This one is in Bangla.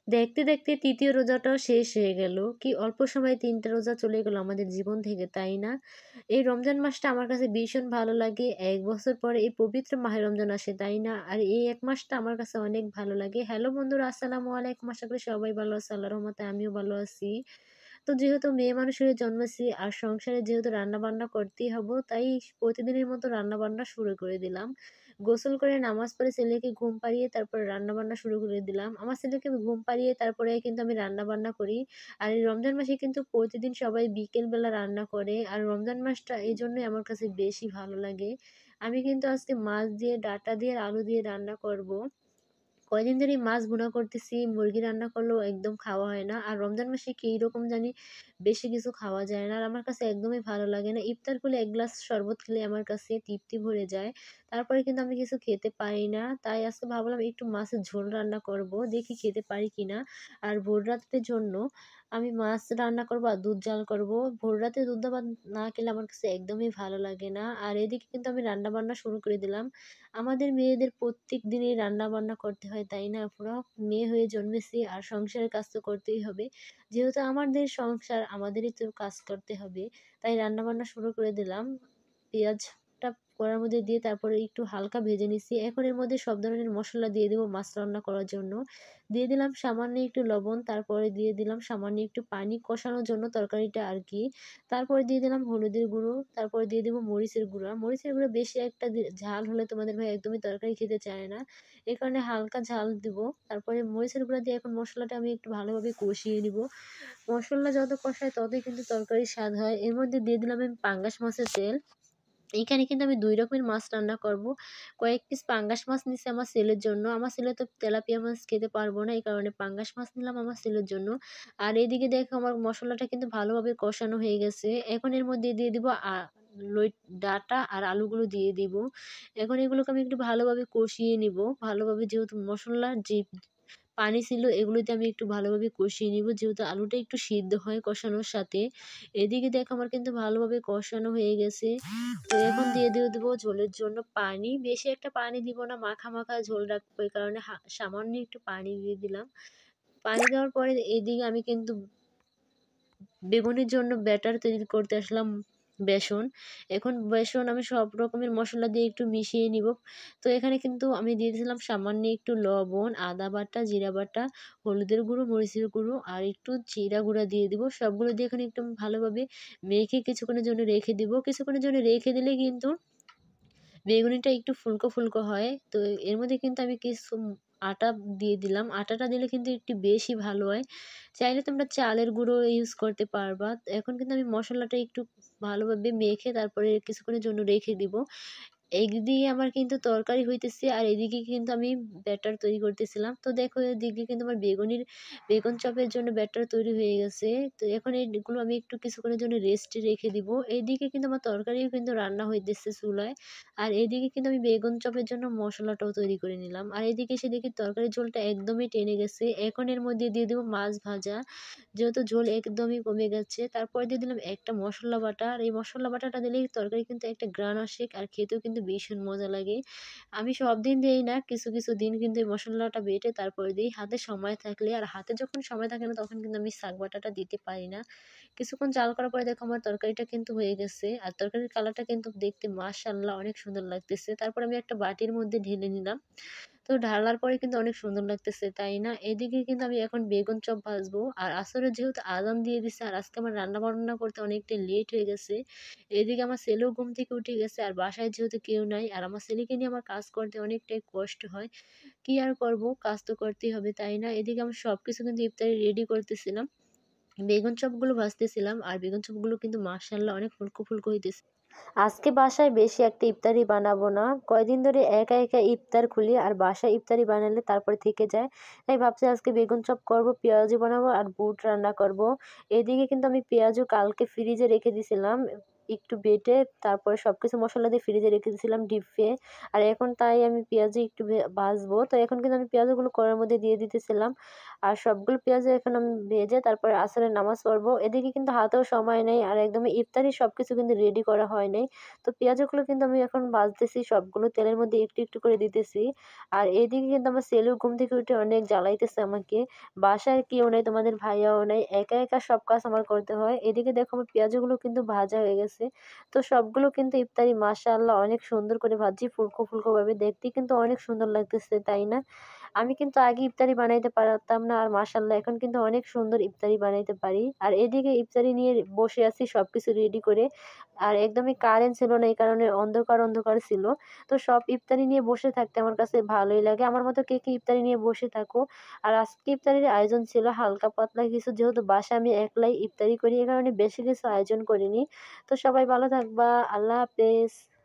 দেখতে দেখতে তৃতীয় রোজাটাও শেষ হয়ে গেল। কি অল্প সময়ে ৩টা রোজা চলে গেল আমাদের জীবন থেকে, তাই না? এই রমজান মাসটা আমার কাছে ভীষণ ভালো লাগে। ১ বছর পরে এই পবিত্র মাহে রমজান আসে, তাই না? আর এই ১ মাসটা আমার কাছে অনেক ভালো লাগে। হ্যালো বন্ধুরা, আসসালামু আলাইকুম। আশা করি সবাই ভালো আছে। আল্লাহর রহমতে আমিও ভালো আছি। তো যেহেতু মেয়ে মানুষ হয়ে জন্মেছি আর সংসারে যেহেতু রান্না-বান্না করতেই হব, তাই প্রতিদিনের মতো রান্না-বান্না শুরু করে দিলাম। গোসল করে নামাজ পড়ে ছেলেকে ঘুম পাড়িয়ে তারপরে রান্না-বান্না শুরু করে দিলাম। আমার ছেলেকে ঘুম পাড়িয়ে তারপরে কিন্তু আমি রান্না-বান্না করি। আর এই রমজান মাসে কিন্তু প্রতিদিন সবাই বিকেল বেলা রান্না করে। আর রমজান মাসটা এইজন্যই আমার কাছে বেশি ভালো লাগে। আমি কিন্তু আজকে মাছ দিয়ে, ডাঁটা দিয়ে আর আলু দিয়ে রান্না করব। কয়দিন ধরেই মাছ ভুনা করতেছি, মুরগি রান্না করলেও একদম খাওয়া হয় না। আর রমজান মাসে কিরকম জানি বেশি কিছু খাওয়া যায় না। আর আমার কাছে একদমই ভালো লাগে না। ইফতার করলে ১ গ্লাস শরবত খেলে আমার কাছে তৃপ্তি ভরে যায়। তারপরে কিন্তু আমি কিছু খেতে পারি না। তাই আজকে ভাবলাম একটু মাছের ঝোল রান্না করব। দেখি খেতে পারি কিনা। আর ভোর রাতের জন্য আমি মাছ রান্না করব আর দুধ জাল করব। ভোর রাতে দুধ ভাত না খেলে আমার কাছে একদমই ভালো লাগে না। আর এদিকে কিন্তু আমি রান্না-বান্না শুরু করে দিলাম। আমাদের মেয়েদের প্রত্যেক দিনই রান্না-বান্না করতে হয়, তাই না আপুরা? মেয়ে হয়ে জন্মেছি আর সংসারের কাজ তো করতেই হবে। যেহেতু আমাদের সংসার, আমাদেরই তো কাজ করতে হবে। তাই রান্না-বান্না শুরু করে দিলাম। পেঁয়াজটা কড়ার মধ্যে দিয়ে তারপরে একটু হালকা ভেজে নিচ্ছি। এখন এর মধ্যে সব ধরনের মসলা দিয়ে দেবো মাছ রান্না করার জন্য। দিয়ে দিলাম সামান্য একটু লবণ, তারপরে দিয়ে দিলাম সামান্য একটু পানি কষানোর জন্য তরকারিটা আরকি। তারপরে দিয়ে দিলাম হলুদের গুঁড়ো, তারপরে দিয়ে দিব মরিচের গুঁড়া। মরিচের গুঁড়া বেশি একটা ঝাল হলে তোমাদের ভাই একদমই তরকারি খেতে চায় না। এ কারণে হালকা ঝাল দিব। তারপরে মরিচের গুঁড়া দিয়ে এখন মসলাটা আমি একটু ভালোভাবে কষিয়ে নিব। মসলা যত কষায় ততই কিন্তু তরকারির স্বাদ হয়। এর মধ্যে দিয়ে দিলাম আমি পাঙ্গাস মাছের তেল। এইখানে কিন্তু আমি ২ রকমের মাছ রান্না করব। কয়েক পিস পাঙ্গাস মাছ নিছি আমার ছেলের জন্য। আমার ছেলে তো তেলাপিয়া মাছ খেতে পারবো না। এই কারণে পাঙ্গাস মাছ নিলাম আমার ছেলের জন্য। আর এদিকে দেখো আমার মসলাটা কিন্তু ভালোভাবে কষানো হয়ে গেছে। এখন এর মধ্যে দিয়ে দিব লই ডাঁটা আর আলুগুলো দিয়ে দিব। এখন এগুলোকে আমি একটু ভালোভাবে কষিয়ে নিব। ভালোভাবে যেহেতু মসলার যে পানি ছিল এগুলোতে আমি একটু ভালোভাবে কষিয়ে নিব, যেহেতু আলুটা একটু সিদ্ধ হয় কষানোর সাথে। এদিকে দেখো আমার কিন্তু ভালোভাবে কষানো হয়ে গেছে। তো এখন দিয়ে দিব ঝোলের জন্য পানি। বেশি একটা পানি দিব না, মাখা, মাখা ঝোল রাখবো। এই কারণে সামান্য একটু পানি দিয়ে দিলাম। পানি দেওয়ার পরে এদিকে আমি কিন্তু বেগুনের জন্য ব্যাটার তৈরি করতে আসলাম, বেসন। এখন বেসন আমি সব রকমের মসলা দিয়ে একটু মিশিয়ে নিব। তো এখানে কিন্তু আমি দিয়ে দিয়েছিলাম সামান্য একটু লবণ, আদা বাটা, জিরা বাটা, হলুদের গুঁড়ো, মরিচের গুঁড়ো আর একটু জিরা গুঁড়া দিয়ে দিব। সবগুলো দিয়ে এখানে একটু ভালোভাবে মেখে কিছুক্ষণের জন্য রেখে দিব। কিছুক্ষণের জন্য রেখে দিলে কিন্তু বেগুনিটা একটু ফুলকো, ফুলকো হয়। তো এর মধ্যে কিন্তু আমি কিছু আটা দিয়ে দিলাম। আটাটা দিলে কিন্তু একটু বেশি ভালো হয়। চাইলে তোমরা চালের গুঁড়ো ইউজ করতে পারবা। এখন কিন্তু আমি মসলাটা একটু ভালোভাবে মেখে তারপরে কিছুক্ষণের জন্য রেখে দিব। একদিকে আমার কিন্তু তরকারি হইতেছে আর এদিকে কিন্তু আমি ব্যাটার তৈরি করতেছিলাম। তো দেখো এদিকে কিন্তু আমার বেগুন চপের জন্য ব্যাটার তৈরি হয়ে গেছে। তো এখন এইগুলো আমি একটু কিছুক্ষণের জন্য রেস্টে রেখে দিব। এইদিকে কিন্তু আমার তরকারিও কিন্তু রান্না হইতেছে চুলায়। আর এদিকে কিন্তু আমি বেগুন চপের জন্য মসলাটাও তৈরি করে নিলাম। আর এদিকে এসে দেখি তরকারির ঝোলটা একদমই টেনে গেছে। এখন এর মধ্যে দিয়ে দেব মাছ ভাজা। যেহেতু ঝোল একদমই কমে গেছে। তারপরে দিয়ে দিলাম একটা মসলা বাটা। আর এই মসলা বাটাটা দিলেই তরকারি কিন্তু একটা ঘ্রাণ আসে আর খেতেও কিন্তু ভীষণ মজা লাগে। আমি সব দিন দেই না, কিছু, কিছু দিন কিন্তু এই মসলাটা বেটে তারপরে দেই। হাতে সময় থাকলে, আর হাতে যখন সময় থাকে না তখন কিন্তু আমি শাক বাটাটা দিতে পারি না। কিছুক্ষণ জাল করার পরে দেখো আমার তরকারিটা কিন্তু হয়ে গেছে। আর তরকারির কালারটা কিন্তু দেখতে মাশাআল্লাহ অনেক সুন্দর লাগতেছে। তারপর আমি একটা বাটির মধ্যে ঢেলে নিলাম। তো ঢালার পরে কিন্তু অনেক সুন্দর লাগতেছে, তাই না? এদিকে কিন্তু আমি এখন বেগুন চপ ভাজবো। আর আসরে যেহেতু আজান দিয়ে দিছে আর আজকে আমার রান্না-বান্না করতে অনেকটা লেট হয়ে গেছে। এদিকে আমার ছেলেও ঘুম থেকে উঠে গেছে আর বাসায় যেহেতু কেউ নাই আর আমার ছেলেকে নিয়ে আমার কাজ করতে অনেকটাই কষ্ট হয়। কি আর করব? কাজ তো করতেই হবে, তাই না? এদিকে আমি সবকিছু কিন্তু ইফতারি রেডি করতেছিলাম। বেগুন চপগুলো ভাজতেছিলাম আর বেগুন চপগুলো কিন্তু মাশাআল্লাহ অনেক ফুলকো, ফুলকো হইতেছে। আজকে বাসায় বেশি একটা ইফতারি বানাবো না। কয়দিন ধরে একা, একা ইফতার খুলি আর বাসায় ইফতারি বানালে তারপরে থেকে যায়। তাই ভাবছি আজকে বেগুন চপ করব, পেঁয়াজু বানাবো আর বুট রান্না করব। এদিকে কিন্তু আমি পেঁয়াজু কালকে ফ্রিজে রেখে দিছিলাম। একটু বেটে তারপরে সবকিছু মসলা দিয়ে ফ্রিজে রেখে দিয়েছিলাম ডিপে। আর এখন তাই আমি পেঁয়াজে একটু ভাজবো। তো এখন কিন্তু আমি পেঁয়াজগুলো কড়াইয়ের মধ্যে দিয়ে দিতেছিলাম। আর সবগুলো পেঁয়াজও এখন আমি ভেজে তারপরে আসরের নামাজ পড়বো। এদিকে কিন্তু হাতেও সময় নেই আর একদমই ইফতারির সবকিছু কিন্তু রেডি করা হয় নাই। তো পেঁয়াজগুলো কিন্তু আমি এখন ভাজতেছি, সবগুলো তেলের মধ্যে একটু, একটু করে দিতেছি। আর এদিকে কিন্তু আমার ছেলেও ঘুম থেকে উঠে অনেক জ্বালাইতেছে আমাকে। বাসায় কেউ নেই, তোমাদের ভাইয়াও নাই। একা, একা সব কাজ আমার করতে হয়। এদিকে দেখো আমার পেঁয়াজগুলো কিন্তু ভাজা হয়ে গেছে। তো সবগুলো কিন্তু ইফতারি মাশাআল্লাহ অনেক সুন্দর করে ভাজি ফুলকো, ফুলকো ভাবে। দেখতে কিন্তু অনেক সুন্দর লাগতেছে, তাই না? আমি কিন্তু আগে ইফতারি বানাইতে পারতাম না। আর মাশাআল্লাহ এখন কিন্তু অনেক সুন্দর ইফতারি বানাইতে পারি। আর এদিকে ইফতারি নিয়ে বসে আছি সবকিছু রেডি করে। আর একদমই কারেন্ট ছিল না, এই কারণে অন্ধকার, অন্ধকার ছিল। তো সব ইফতারি নিয়ে বসে থাকতে আমার কাছে ভালোই লাগে। আমার মতো কে, কে ইফতারি নিয়ে বসে থাকো? আর আজকে ইফতারির আয়োজন ছিল হালকা পাতলা কিছু। যেহেতু বাসায় আমি একলাই ইফতারি করি, এ কারণে বেশি কিছু আয়োজন করিনি। তো সবাই ভালো থাকবা। আল্লাহ হাফেজ।